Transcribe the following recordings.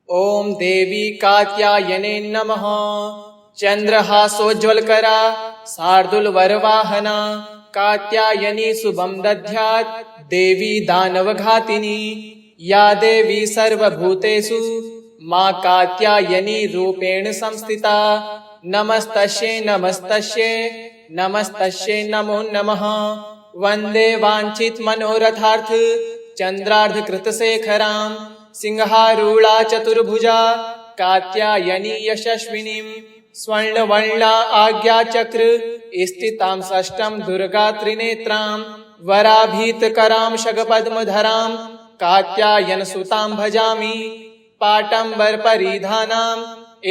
ओम देवी कात्यायने नमः। चंद्रहासोज्ज्वलकरा शार्दूलवरवाहना कात्यायनी शुभं दद्यात् देवी दानवघातिनी। या देवी सर्वभूतेषु मां कात्यायनी रूपेण संस्थिता। नमस्तस्यै नमस्तस्यै नमस्तस्यै नमो नमः। वंदे वाञ्छित मनोरथार्थ चंद्रार्धकृतशेखरां सिंहारूढा चतुर्भुजा कात्यायनी यशस्विनीं। स्वर्णवर्णा आज्ञाचक्र स्थितां षष्ठं दुर्गा त्रिनेत्रां। वराभीतकरां शगपद्मधरां कात्यायनसुतां भजामि। पाटम्बरपरिधानां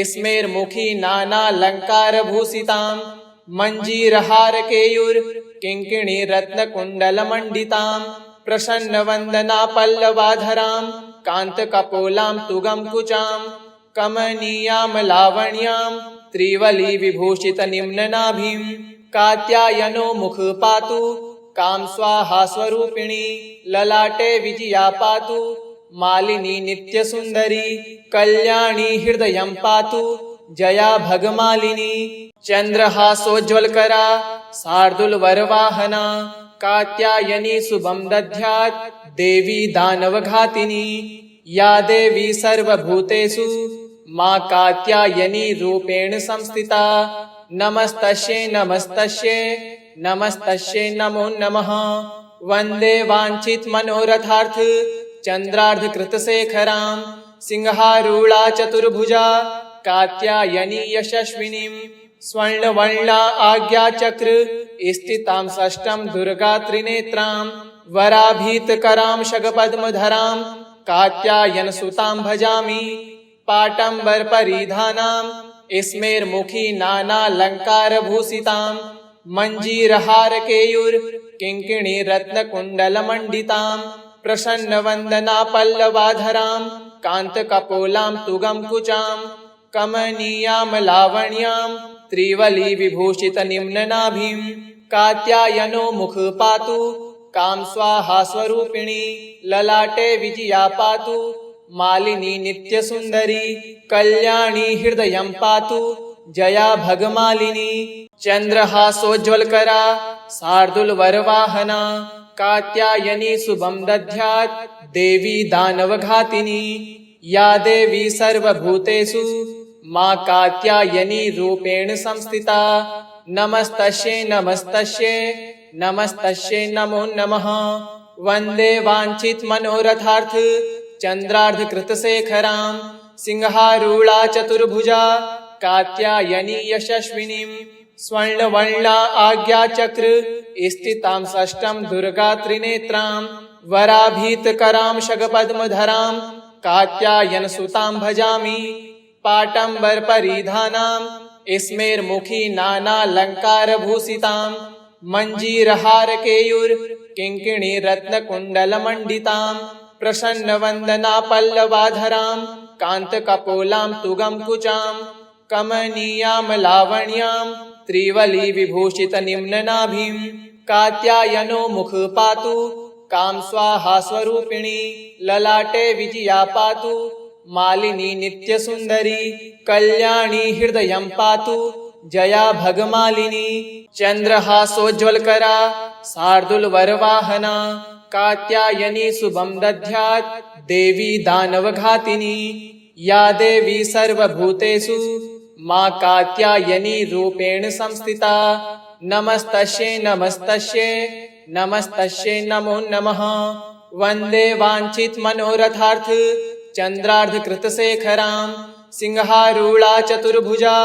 स्मेरमुखी नानालङ्कारभूषितां। मञ्जीरहारकेयूरकिङ्किणीरत्नकुण्डलमण्डितां। प्रसन्नवन्दना पल्लवाधरां कान्तकपोलां तुगं कमनीयां लावण्यां त्रिवलिविभूषितनिम्ननाभिं। कात्यायनो मुख पातु काम स्वाहा स्वरूपिणी। ललाटे विजया पातु मालिनी नित्यसुन्दरी। कल्याणी हृदयं पातु जया भगमालिनी। चन्द्रहासोज्ज्वलकरा शार्दूलवरवाहना कात्यायनी शुभं दद्यात् देवी दानवघातिनी। या देवी सर्वभूतेषु मां कात्यायनी रूपेण संस्थिता। नमस्तस्यै नमस्तस्यै नमस्तस्यै नमो नमः। वन्दे वाञ्छित मनोरथार्थ चंद्रार्धकृतशेखरां सिंहारूढा चतुर्भुजा कात्यायनी यशस्विनीं। स्वर्णवर्णा आज्ञाचक्र स्थितां षष्ठं दुर्गा त्रिनेत्रां। वराभीतकरां शगपद्मधरां कात्यायनसुतां भजामि। पाटम्बरपरिधानां स्मेरमुखी नानालङ्कारभूषितां। मञ्जीरहारकेयूरकिङ्किणीरत्नकुण्डलमण्डितां। प्रसन्नवन्दना पल्लवाधरां कान्तकपोलां तुगं कमनीयां लावण्यां त्रिवलिविभूषितनिम्ननाभिं। कात्यायनो मुख पातु काम स्वाहा स्वरूपिणी। ललाटे विजया पातु मालिनी नित्यसुन्दरी। कल्याणी हृदयं पातु जया भगमालिनी। चन्द्रहासोज्ज्वलकरा शार्दूलवरवाहना कात्यायनी शुभं दद्यात् देवी दानवघातिनी। या देवी सर्वभूतेषु मां कात्यायनी रूपेण संस्थिता। नमस्तस्यै नमस्तस्यै नमस्तस्यै नमो नमः। वन्दे वाञ्छित मनोरथार्थ चन्द्रार्धकृतशेखरां सिंहारूढा चतुर्भुजा कात्यायनी यशस्विनीं। स्वर्णवर्णा आज्ञाचक्र स्थितां षष्ठं दुर्गा त्रिनेत्रां। वराभीतकरां शगपद्मधरां कात्यायनसुतां भजामि। पाटम्बरपरिधानां स्मेरमुखी नानालङ्कारभूषितां। मञ्जीरहारकेयूरकिङ्किणीरत्नकुण्डलमण्डितां। प्रसन्नवन्दना पल्लवाधरां कान्तकपोलां तुगं कमनीयां लावण्यां त्रिवलिविभूषितनिम्ननाभिं। कात्यायनो मुख पातु काम स्वाहा स्वरूपिणी। ललाटे विजया पातु मालिनी नित्यसुन्दरी। कल्याणी हृदयं पातु जया भगमालिनी। चन्द्रहासोज्ज्वलकरा शार्दूलवरवाहना कात्यायनी शुभं दद्यात् देवी दानवघातिनी। या देवी सर्वभूतेषु मां कात्यायनी रूपेण संस्थिता। नमस्तस्यै नमस्तस्यै नमस्तस्यै नमो नमः। वन्दे वाञ्छित मनोरथार्थ चन्द्रार्धकृतशेखरां सिंहारूढा चतुर्भुजा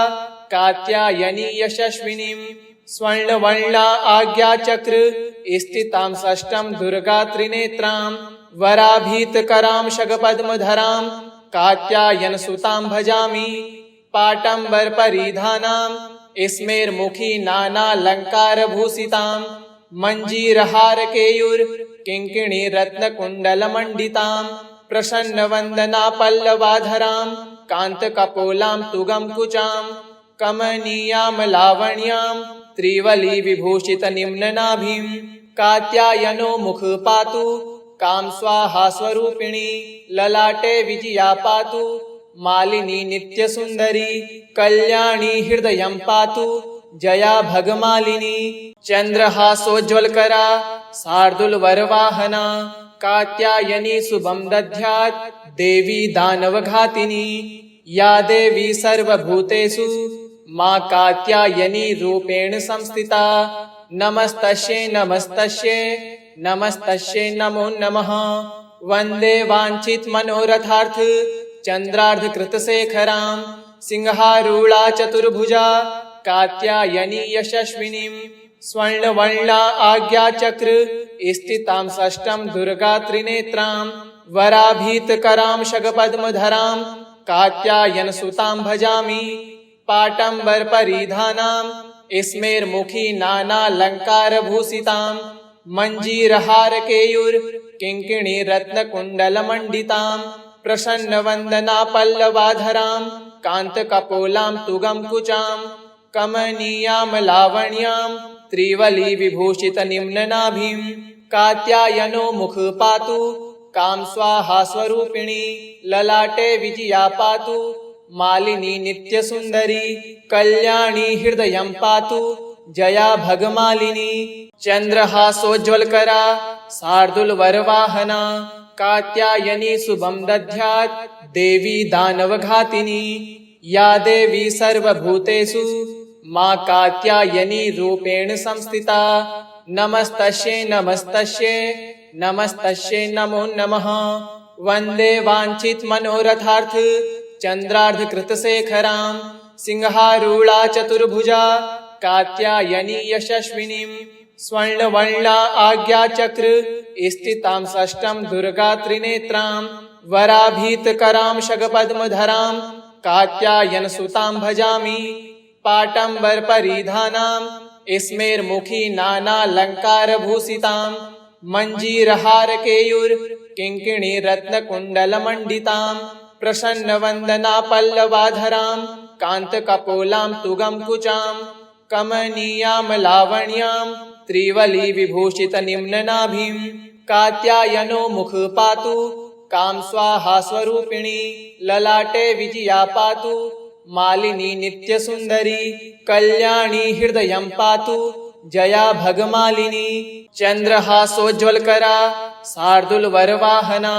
कात्यायनी यशस्विनीं। स्वर्णवर्णा आज्ञाचक्र स्थितां षष्ठं दुर्गा त्रिनेत्रां। वराभीतकरां शगपद्मधरां कात्यायनसुतां भजामि। पाटम्बरपरिधानां स्मेरमुखी नानालङ्कारभूषितां। मञ्जीरहारकेयूरकिङ्किणीरत्नकुण्डलमण्डितां। प्रसन्नवन्दना पल्लवाधरां कान्तकपोलां तुगं कमनीयां लावण्यां त्रिवलिविभूषितनिम्ननाभिं। कात्यायनो मुख पातु काम स्वाहा स्वरूपिणी। ललाटे विजया पातु मालिनी नित्यसुन्दरी कल्याणी हृदयं पातु जया भगमालिनी चन्द्रहासोज्ज्वलकरा शार्दूलवरवाहना कात्यायनी शुभं दद्यात् देवी दानवघातिनी या देवी सर्वभूतेषु मा कात्यायनी रूपेण संस्थिता नमस्तस्यै नमस्तस्यै नमस्तस्यै नमो नमः वन्दे वाञ्छितमनोरथार्थ चन्द्रार्धकृतशेखरां सिंहारूढा चतुर्भुजा कात्यायनी यशस्विनीं स्वर्णवर्णा आज्ञाचक्र स्थितां षष्ठं दुर्गा त्रिनेत्रां वराभीतकरां शगपद्मधरां कात्यायनसुतां भजामि पाटम्बरपरिधानां स्मेरमुखी नानालङ्कारभूषितां मञ्जीरहारकेयूरकिङ्किणीरत्नकुण्डलमण्डितां प्रसन्नवन्दनापल्लवाधरां कान्तकपोलां तुगं कमनीयां लावण्यां त्रिवलिविभूषितनिम्ननाभिं कात्यायनो मुख पातु कामस्वाहास्वरूपिणी ललाटे विजया पातु मालिनी नित्यसुन्दरी कल्याणी हृदयं पातु जया भगमालिनी चन्द्रहासोज्ज्वलकरा शार्दूलवरवाहना कात्यायनी शुभं दद्यात् देवी दानवघातिनी या देवी सर्वभूतेषु मा कात्यायनी रूपेण संस्थिता नमस्तस्यै नमस्तस्यै नमस्तस्यै नमो नमः वन्दे वाञ्छितमनोरथार्थ चन्द्रार्धकृतशेखरां सिंहारूढा चतुर्भुजा कात्यायनी यशस्विनीं स्वर्णवर्णा आज्ञाचक्र स्थितां षष्ठं दुर्गा त्रिनेत्रां वराभीतकरां शगपद्मधरां कात्यायनसुतां भजामि पाटम्बरपरिधानां स्मेरमुखी नानालङ्कारभूषितां मञ्जीरहारकेयूरकिङ्किणीरत्नकुण्डलमण्डितां प्रसन्नवन्दनापल्लवाधरां कान्तकपोलां तुगं कमनीयां लावण्यां त्रिवलिविभूषितनिम्ननाभिं कात्यायनो मुख पातु कामस्वाहास्वरूपिणी ललाटे विजया पातु मालिनी नित्यसुन्दरी कल्याणी हृदयं पातु जया भगमालिनी चन्द्रहासोज्ज्वलकरा शार्दूलवरवाहना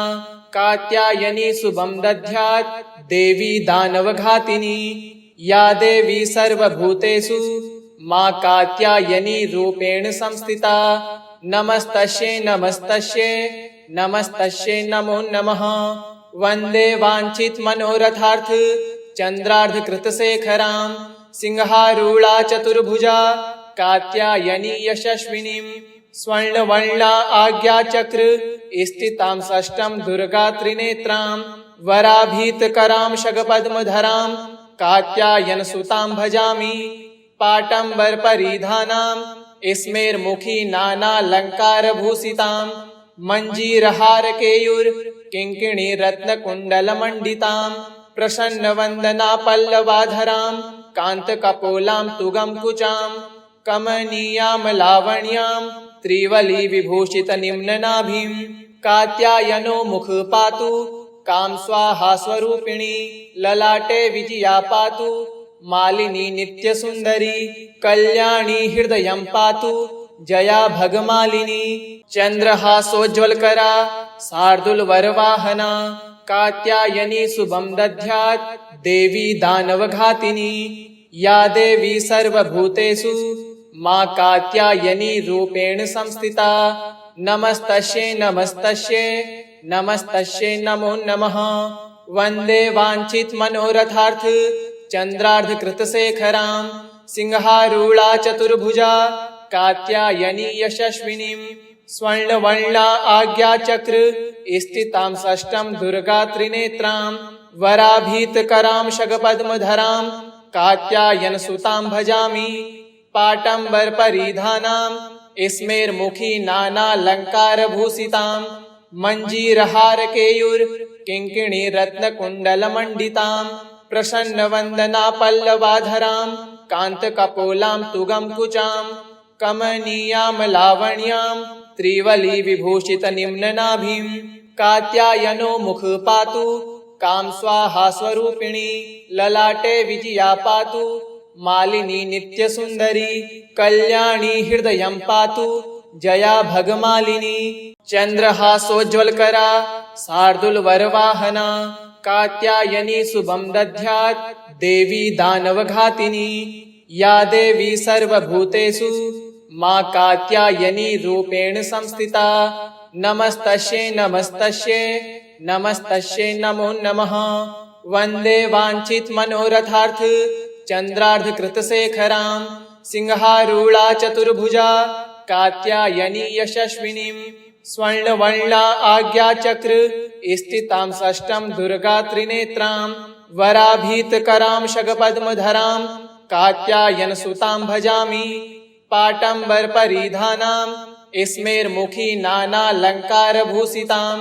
कात्यायनी शुभं दद्यात् देवी दानवघातिनी या देवी सर्वभूतेषु मा कात्यायनी रूपेण संस्थिता नमस्तस्यै नमस्तस्यै नमस्तस्यै नमो नमः वन्दे वाञ्छितमनोरथार्थ चन्द्रार्धकृतशेखरां सिंहारूढा चतुर्भुजा कात्यायनी यशस्विनीं स्वर्णवर्णा आज्ञाचक्र स्थितां षष्ठं दुर्गा त्रिनेत्रां वराभीतकरां शगपद्मधरां कात्यायनसुतां भजामि पाटम्बरपरिधानां स्मेरमुखी नानालङ्कारभूषितां मञ्जीरहारकेयूरकिङ्किणीरत्नकुण्डलमण्डितां प्रसन्नवन्दनापल्लवाधरां कान्तकपोलां तुगं कमनीयां लावण्यां त्रिवलिविभूषितनिम्ननाभिं कात्यायनो मुख पातु कामस्वाहास्वरूपिणी ललाटे विजया पातु मालिनी नित्यसुन्दरी कल्याणी हृदयं पातु जया भगमालिनी चन्द्रहासोज्ज्वलकरा शार्दूलवरवाहना कात्यायनी शुभं दद्यात् देवी दानवघातिनी या देवी सर्वभूतेषु मा कात्यायनी रूपेण संस्थिता नमस्तस्यै नमस्तस्यै नमस्तस्यै नमो नमः वन्दे वाञ्छितमनोरथार्थ चन्द्रार्धकृतशेखरां सिंहारूढा चतुर्भुजा कात्यायनी यशस्विनीं स्वर्णवर्णा आज्ञाचक्र स्थितां षष्ठं दुर्गा त्रिनेत्रां वराभीतकरां शगपद्मधरां कात्यायनसुतां भजामि पाटम्बरपरिधानां स्मेरमुखी नानालङ्कारभूषितां मञ्जीरहारकेयूरकिङ्किणीरत्नकुण्डलमण्डितां प्रसन्नवन्दनापल्लवाधरां कान्तकपोलां तुगं कमनीयां लावण्यां त्रिवलिविभूषितनिम्ननाभिं कात्यायनो मुख पातु काम स्वाहा स्वरूपिणी ललाटे विजया पातु मालिनी नित्यसुन्दरी कल्याणी हृदयं पातु जया भगमालिनी चन्द्रहासोज्ज्वलकरा शार्दूलवरवाहना कात्यायनी शुभं दद्यात् देवी दानवघातिनी या देवी सर्वभूतेषु मा कात्यायनी रूपेण संस्थिता नमस्तस्यै नमस्तस्यै नमस्तस्यै नमो नमः वन्दे वाञ्छितमनोरथार्थ चन्द्रार्धकृतशेखरां सिंहारूढा चतुर्भुजा कात्यायनी यशस्विनीं स्वर्णवर्णा आज्ञाचक्र स्थितां षष्ठं दुर्गा त्रिनेत्रां वराभीतकरां शगपद्मधरां कात्यायनसुतां भजामि पाटम्बरपरिधानां स्मेरमुखी नानालङ्कारभूषितां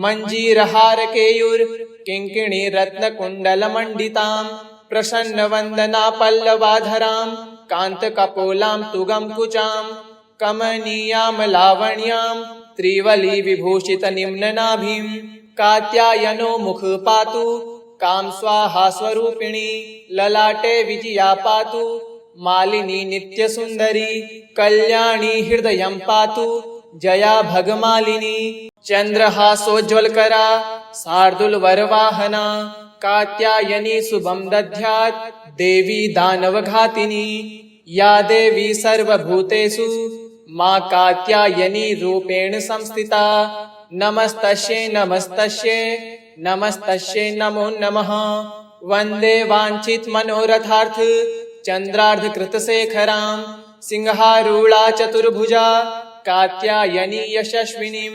मञ्जीरहारकेयूरकिङ्किणीरत्नकुण्डलमण्डितां प्रसन्नवन्दनापल्लवाधरां कान्तकपोलां तुगं कुचां कमनीयां लावण्यां त्रिवलिविभूषितनिम्ननाभिं कात्यायनो मुख पातु काम स्वाहा स्वरूपिणी ललाटे विजया पातु मालिनी नित्यसुन्दरी कल्याणी हृदयं पातु जया भगमालिनी चन्द्रहासोज्ज्वलकरा शार्दूलवरवाहना कात्यायनी शुभं दद्यात् देवी दानवघातिनी या देवी सर्वभूतेषु मा कात्यायनी रूपेण संस्थिता नमस्तस्यै नमस्तस्यै नमस्तस्यै नमो नमः वन्दे वाञ्छितमनोरथार्थ चन्द्रार्धकृतशेखरां सिंहारूढा चतुर्भुजा कात्यायनी यशस्विनीं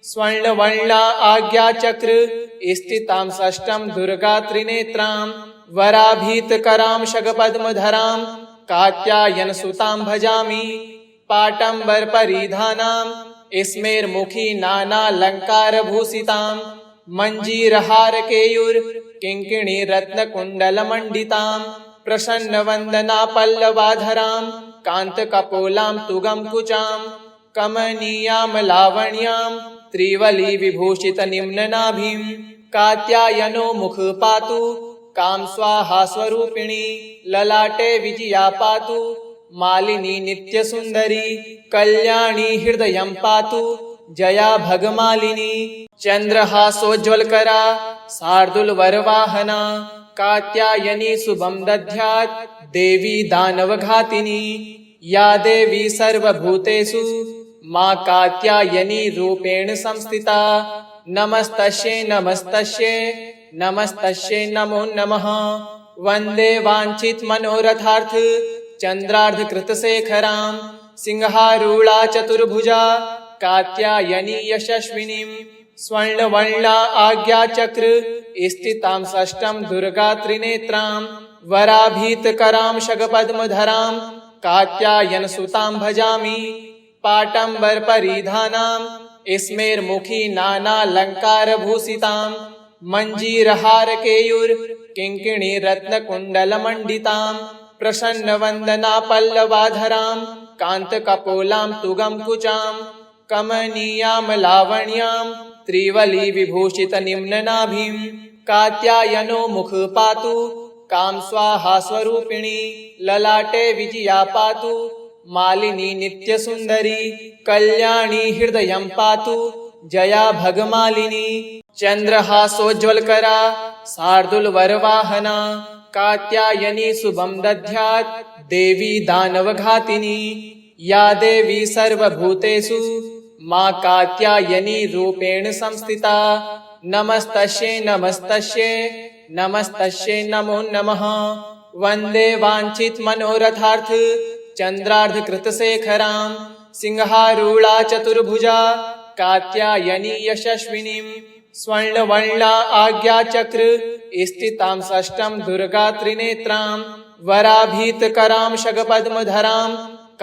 स्वर्णवर्णा आज्ञाचक्र स्थितां षष्ठं दुर्गा त्रिनेत्रां वराभीतकरां शगपद्मधरां कात्यायनसुतां भजामि पाटम्बरपरिधानां स्मेरमुखी नानालङ्कारभूषितां मञ्जीरहारकेयूरकिङ्किणीरत्नकुण्डलमण्डितां प्रसन्नवन्दनापल्लवाधरां कान्तकपोलां तुगं कुचां कमनीयां लावण्यां त्रिवलिविभूषितनिम्ननाभिं कात्यायनो मुख पातु काम स्वाहा स्वरूपिणी ललाटे विजया पातु मालिनी नित्यसुन्दरी कल्याणी हृदयं पातु जया भगमालिनी चन्द्रहासोज्ज्वलकरा शार्दूलवरवाहना कात्यायनी शुभं दद्यात् देवी दानवघातिनी या देवी सर्वभूतेषु मा कात्यायनी रूपेण संस्थिता नमस्तस्यै नमस्तस्यै नमस्तस्यै नमो नमः वन्दे वाञ्छितमनोरथार्थ चन्द्रार्धकृतशेखरां सिंहारूढा चतुर्भुजा कात्यायनी यशस्विनीं स्वर्णवर्णा आज्ञाचक्र स्थितां षष्ठं दुर्गा त्रिनेत्रां वराभीतकरां शगपद्मधरां कात्यायनसुतां भजामि पाटम्बरपरिधानां स्मेरमुखी नानालङ्कारभूषितां मञ्जीरहारकेयूरकिङ्किणीरत्नकुण्डलमण्डितां प्रसन्नवन्दनापल्लवाधरां कान्तकपोलां तुगं कुचां कमनीयां लावण्यां त्रिवलिविभूषितनिम्ननाभिं कात्यायनो मुख पातु काम स्वाहा स्वरूपिणी ललाटे विजया पातु मालिनी नित्यसुन्दरी कल्याणी हृदयं पातु जया भगमालिनी चन्द्रहासोज्ज्वलकरा शार्दूलवरवाहना कात्यायनी शुभं दद्यात् देवी दानवघातिनी या देवी सर्वभूतेषु मा कात्यायनी रूपेण संस्थिता नमस्तस्यै नमस्तस्यै नमस्तस्यै नमो नमः वन्दे वाञ्छितमनोरथार्थ चन्द्रार्धकृतशेखरां सिंहारूढा चतुर्भुजा कात्यायनी यशस्विनीं स्वर्णवर्णा आज्ञाचक्र स्थितां षष्ठं दुर्गा त्रिनेत्रां वराभीतकरां शगपद्मधरां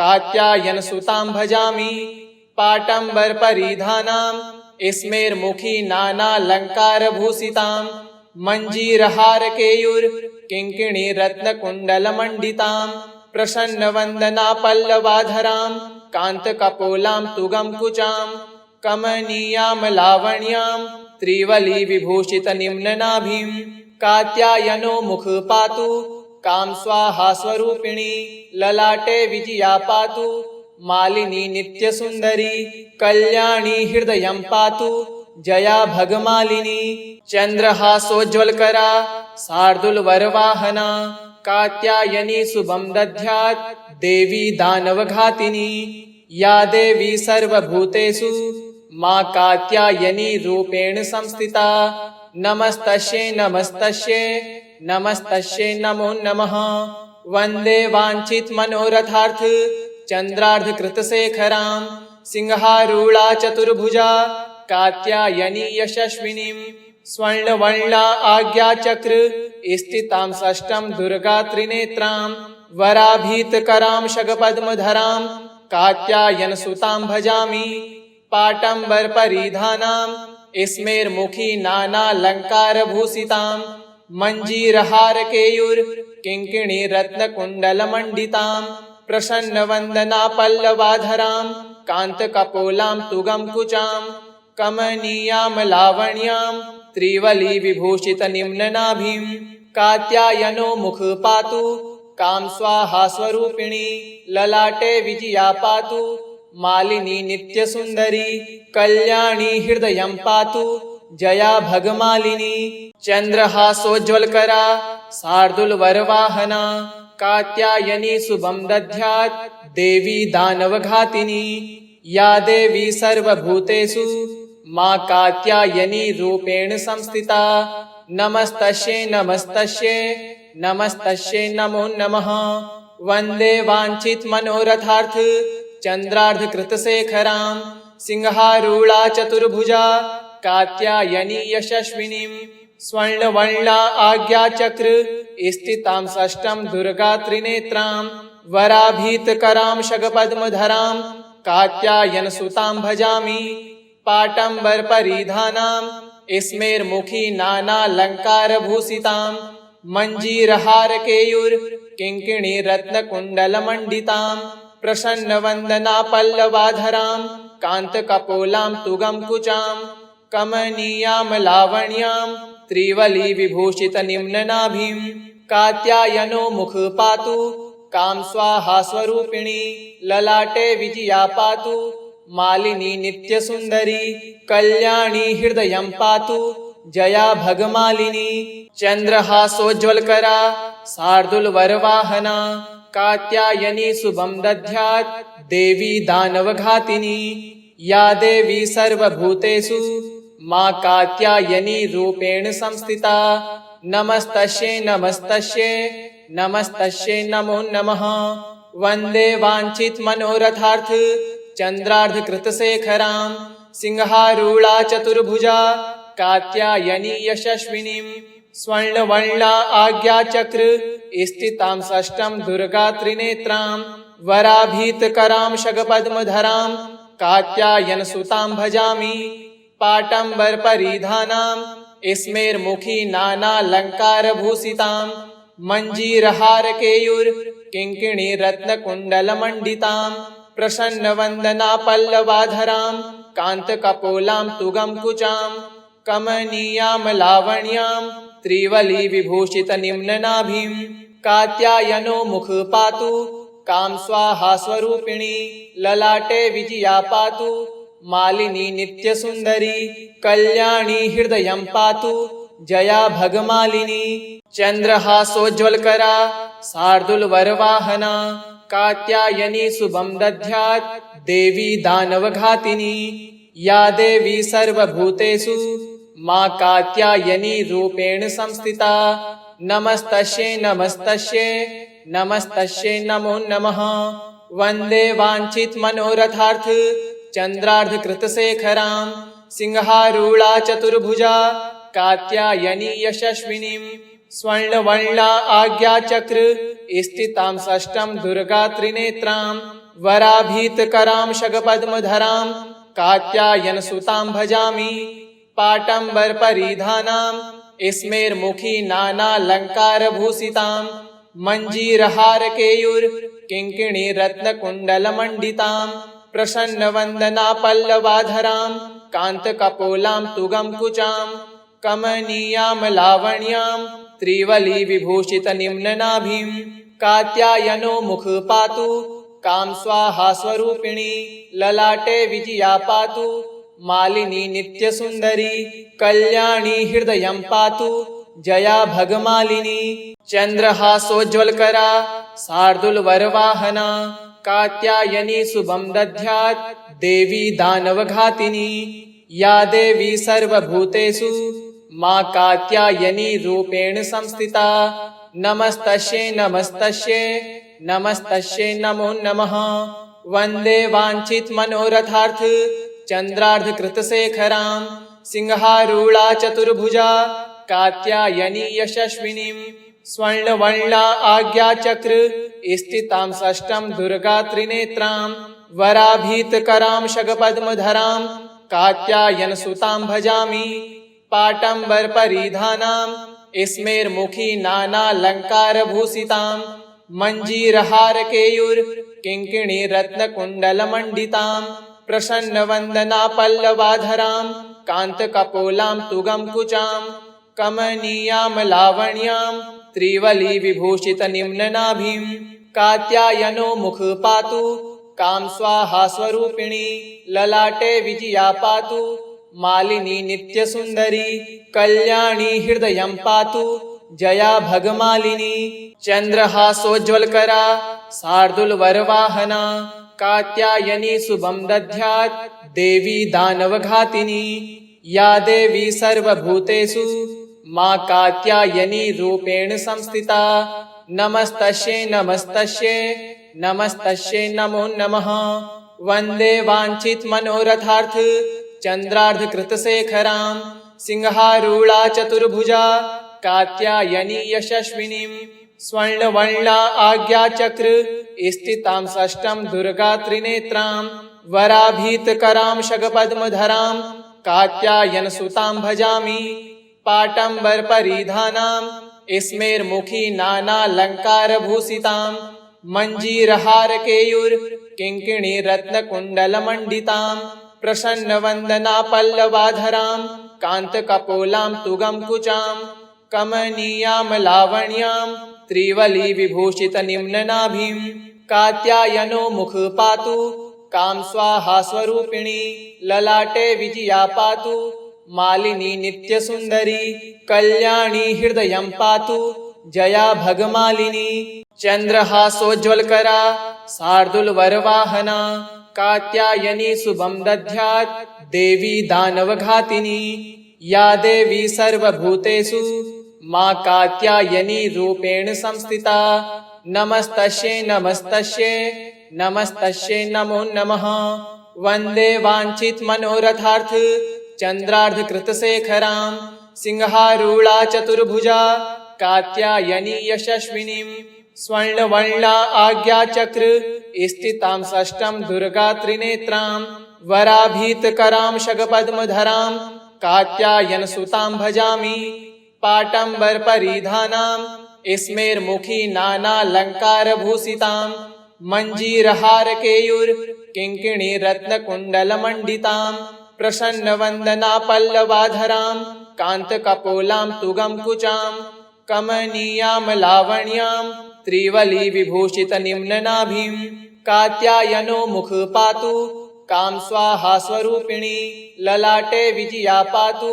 कात्यायनसुतां भजामि पाटम्बरपरिधानां स्मेरमुखी नानालङ्कारभूषितां मञ्जीरहारकेयूरकिङ्किणीरत्नकुण्डलमण्डितां प्रसन्नवन्दनापल्लवाधरां कान्तकपोलां तुगं कुचां कमनीयां लावण्यां त्रिवली विभूषित निम्ननाभिं कात्यायनो मुख पातु काम स्वाहा स्वरूपिणी ललाटे विजया पातु मालिनी नित्य सुंदरी कल्याणी हृदयं पातु जया भगमालिनी चंद्रहासोज्ज्वलकरा शार्दूल वरवाहना कात्यायनी शुभं दध्यात् देवी दानवघातिनी या देवी सर्वभूतेषु मां कात्यायनी रूपेण संस्थिता नमस्तस्यै नमस्तस्यै नमस्तस्यै नमो नमः वंदे वांछित मनोरथार्थ चंद्रार्ध कृत शेखरां सिंहारूढ़ा चतुर्भुजा कात्यायनी यशस्विनीं स्वर्णवर्णा आज्ञा चक्र स्थितां षष्ठं दुर्गा त्रिनेत्रां वराभीतकरां शगपद्मधरां कात्यायन सुतां भजामि पाटंबर परिधानां स्मेरमुखी नानालंकार भूषितां मंजीरहार केयूर किंकिणी रत्नकुंडल मंडितां प्रसन्न वंदना पल्लवाधरां कांतकपोलां तुगं कुचां कमनीयां लावण्यां त्रिवली विभूषित निम्ननाभिं कात्यायनो मुख पातु काम स्वाहा स्वरूपिणी ललाटे विजया पातु मालिनी नित्य सुंदरी कल्याणी हृदयं पातु जया भगमालिनी चंद्रहासोज्ज्वलकरा शार्दूल वरवाहना कात्यायनी शुभं दध्यात् देवी दानवघातिनी या देवी सर्वभूतेषु मां कात्यायनी रूपेण संस्थिता नमस्तस्यै नमस्तस्यै नमस्तस्यै नमो नमः वंदे वांछित मनोरथार्थ चंद्रार्ध कृत शेखरां सिंहारूढ़ा चतुर्भुजा कात्यायनी यशस्विनीं स्वर्णवर्णा आज्ञा चक्र स्थितां षष्ठं दुर्गा त्रिनेत्रां वराभीतकरां शगपद्मधरां कात्यायन सुतां भजामि पाटंबर परिधानां स्मेरमुखी नानालंकार भूषितां मंजीरहार केयूर किंकिणी रत्नकुंडल मंडितां प्रसन्न वंदना पल्लवाधरां कांतकपोलां तुगं कुचां कमनीयां लावण्यां त्रिवली विभूषित निम्ननाभिं कात्यायनो मुख पातु काम स्वाहा स्वरूपिणी ललाटे विजया पातु मालिनी नित्य सुंदरी कल्याणी हृदयं पातु जया भगमालिनी चंद्रहासोज्ज्वलकरा शार्दूल वरवाहना कात्यायनी शुभं दध्यात् देवी दानवघातिनी या देवी सर्वभूतेषु मां कात्यायनी रूपेण संस्थिता नमस्तस्यै नमस्तस्यै नमस्तस्यै नमो नमः वंदे वांछित मनोरथार्थ चंद्रार्ध कृत शेखरां सिंहारूढ़ा चतुर्भुजा कात्यायनी यशस्विनीं स्वर्णवर्णा आज्ञा चक्र स्थितां षष्ठं दुर्गा त्रिनेत्रां वराभीतकरां शगपद्मधरां कात्यायन सुतां भजामि पाटंबर परिधानां स्मेरमुखी नानालंकार भूषितां मंजीरहार केयूर किंकिणी रत्नकुंडल मंडितां प्रसन्न वंदना पल्लवाधरां कांतकपोलां तुगं कुचां कमनीयां लावण्यां त्रिवली विभूषित निम्ननाभिं कात्यायनो मुख पातु काम स्वाहा स्वरूपिणी ललाटे विजया पातु मालिनी नित्य सुंदरी कल्याणी हृदयं पातु जया भगमालिनी चंद्रहासोज्ज्वलकरा शार्दूल वरवाहना कात्यायनी शुभं दध्यात् देवी दानवघातिनी या देवी सर्वभूतेषु मां कात्यायनी रूपेण संस्थिता नमस्तस्यै नमस्तस्यै नमस्तस्यै नमो नमः वंदे वांछित मनोरथार्थ चंद्रार्ध कृत शेखरां सिंहारूढ़ा चतुर्भुजा कात्यायनी यशस्विनीं स्वर्णवर्णा आज्ञा चक्र स्थितां षष्ठं दुर्गा त्रिनेत्रां वराभीतकरां शगपद्मधरां कात्यायन सुतां भजामि पाटंबर परिधानां स्मेरमुखी नानालंकार भूषितां मंजीरहार केयूर किंकिणी रत्नकुंडल मंडितां प्रसन्न वंदना पल्लवाधरां कान्तकपोलां तुगं कुचां कमनीयां लावण्यां त्रिवली विभूषितनिम्ननाभिं कात्यायनो मुख पातु काम स्वाहा स्वरूपिणी ललाटे विजया पातु मालिनी नित्यसुन्दरी कल्याणी हृदयं पातु जया भगमालिनी चन्द्रहासोज्ज्वलकरा शार्दूलवरवाहना कात्यायनी शुभं दद्यात् देवी दानवघातिनी या देवी सर्वभूतेषु मा कात्यायनी रूपेण संस्थिता नमस्तस्यै नमस्तस्यै नमस्तस्यै नमो नमः वन्दे वाञ्छितमनोरथार्थ चन्द्रार्धकृतशेखरां सिंहारूढा चतुर्भुजा कात्यायनी यशस्विनीं स्वर्णवर्णा आज्ञाचक्र स्थितां षष्ठं दुर्गा त्रिनेत्रां वराभीतकरां शगपद्मधरां कात्यायनसुतां भजामि पाटम्बरपरिधानां स्मेरमुखी नानालङ्कारभूषितां मञ्जीरहारकेयूरकिङ्किणीरत्नकुण्डलमण्डितां प्रसन्नवन्दनापल्लवाधरां कान्तकपोलां तुगं कुचां कमनीयां लावण्यां त्रिवली विभूषितनिम्ननाभिं कात्यायनो मुख पातु काम स्वाहा स्वरूपिणी ललाटे विजया पातु मालिनी नित्यसुन्दरी कल्याणी हृदयं पातु जया भगमालिनी चन्द्रहासोज्ज्वलकरा शार्दूलवरवाहना कात्यायनी शुभं दद्यात् देवी दानवघातिनी या देवी सर्वभूतेषु मा कात्यायनी रूपेण संस्थिता नमस्तस्यै नमस्तस्यै नमस्तस्यै नमो नमः वन्दे वाञ्छितमनोरथार्थ चन्द्रार्धकृतशेखरां सिंहारूढा चतुर्भुजा कात्यायनी यशस्विनीं स्वर्णवर्णा आज्ञाचक्र स्थितां षष्ठं दुर्गा त्रिनेत्रां वराभीतकरां शगपद्मधरां कात्यायनसुतां भजामि पाटम्बरपरिधानां स्मेरमुखी नानालङ्कारभूषितां मञ्जीरहारकेयूरकिङ्किणीरत्नकुण्डलमण्डितां प्रसन्नवन्दनापल्लवाधरां कान्तकपोलां तुगं कुचां कमनीयां लावण्यां त्रिवली विभूषितनिम्ननाभिं कात्यायनो मुख पातु काम स्वाहा स्वरूपिणी ललाटे विजया पातु मालिनी नित्यसुन्दरी कल्याणी हृदयं पातु जया भगमालिनी चन्द्रहासोज्ज्वलकरा शार्दूलवरवाहना कात्यायनी शुभं दद्यात् देवी दानवघातिनी या देवी सर्वभूतेषु मा कात्यायनी रूपेण संस्थिता नमस्तस्यै नमस्तस्यै नमस्तस्यै नमो नमः वन्दे वाञ्छितमनोरथार्थ चन्द्रार्धकृतशेखरां सिंहारूढा चतुर्भुजा कात्यायनी यशस्विनीं स्वर्णवर्णा आज्ञाचक्र स्थितां षष्ठं दुर्गा त्रिनेत्रां वराभीतकरां शगपद्मधरां कात्यायनसुतां भजामि पाटम्बरपरिधानां स्मेरमुखी नानालङ्कारभूषितां मञ्जीरहारकेयूरकिङ्किणीरत्नकुण्डलमण्डितां प्रसन्नवन्दनापल्लवाधरां कान्तकपोलां तुगं कुचां कमनीयां लावण्यां त्रिवली विभूषितनिम्ननाभिं कात्यायनो मुख पातु काम स्वाहा स्वरूपिणी ललाटे विजया पातु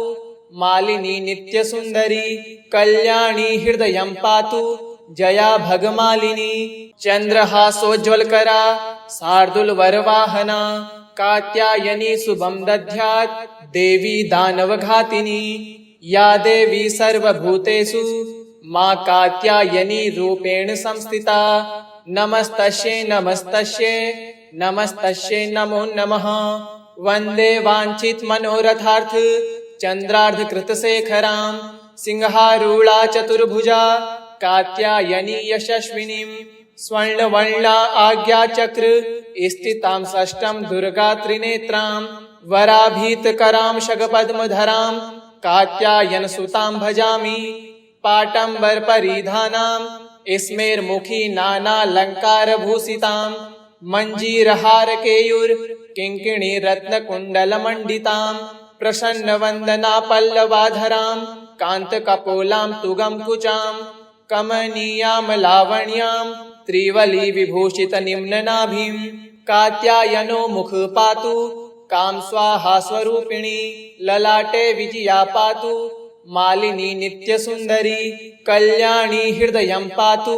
मालिनी नित्यसुन्दरी कल्याणी हृदयं पातु जया भगमालिनी चन्द्रहासोज्ज्वलकरा शार्दूलवरवाहना कात्यायनी शुभं दद्यात् देवी दानवघातिनी या देवी सर्वभूतेषु मा कात्यायनी रूपेण संस्थिता नमस्तस्यै नमस्तस्यै नमस्तस्यै नमो नमः वन्दे वाञ्छितमनोरथार्थ चन्द्रार्धकृतशेखरां सिंहारूढा चतुर्भुजा कात्यायनी यशस्विनीं स्वर्णवर्णा आज्ञाचक्र स्थितां षष्ठं दुर्गा त्रिनेत्रां वराभीतकरां शगपद्मधरां कात्यायनसुतां भजामि पाटम्बरपरिधानां स्मेरमुखी नानालङ्कारभूषितां मञ्जीरहारकेयूर किङ्किणी रत्नकुण्डलमण्डितां प्रसन्नवन्दना पल्लवाधरां कान्तकपोलां तुगं कुचां कमनीयां लावण्यां त्रिवली विभूषितनिम्ननाभिं कात्यायनो मुख पातु काम स्वाहा स्वरूपिणी ललाटे विजया पातु मालिनी नित्यसुन्दरी कल्याणी हृदयं पातु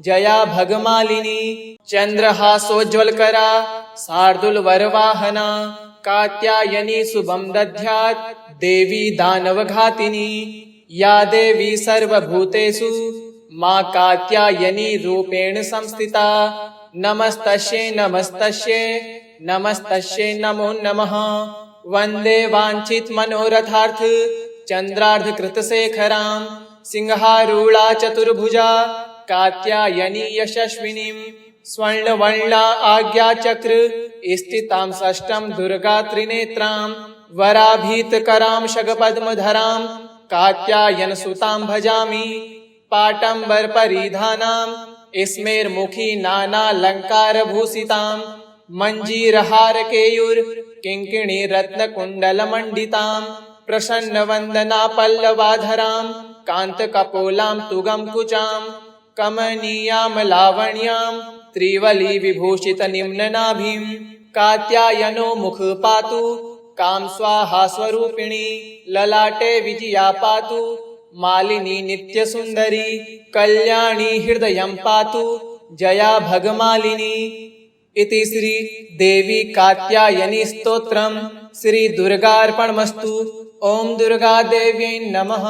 जया भगमालिनी चन्द्रहासोज्ज्वलकरा शार्दूलवरवाहना कात्यायनी शुभं दद्यात् देवी दानवघातिनी या देवी सर्वभूतेषु मा कात्यायनी रूपेण संस्थिता नमस्तस्यै नमस्तस्यै नमस्तस्यै नमो नमः वन्दे वाञ्छितमनोरथार्थ चन्द्रार्धकृतशेखरां सिंहारूढा चतुर्भुजा कात्यायनी यशस्विनीं स्वर्णवर्णा आज्ञाचक्र स्थितां षष्ठं दुर्गा त्रिनेत्रां वराभीतकरां शगपद्मधरां कात्यायनसुतां भजामि पाटम्बरपरिधानां स्मेरमुखी नानालङ्कारभूषितां मञ्जीरहारकेयूरकिङ्किणी रत्नकुण्डलमण्डितां प्रसन्नवन्दना पल्लवाधरां कान्तकपोलां तुगं कुचां कमनीयां लावण्यां त्रिवली विभूषितनिम्ननाभिं कात्यायनो मुख पातु काम स्वाहा स्वरूपिणी ललाटे विजया पातु मालिनी नित्यसुन्दरी कल्याणी हृदयं पातु जया भगमालिनी इति श्री देवी कात्यायनी स्तोत्रम् श्री दुर्गार्पणमस्तु। ओम दुर्गा देव्यै नमः।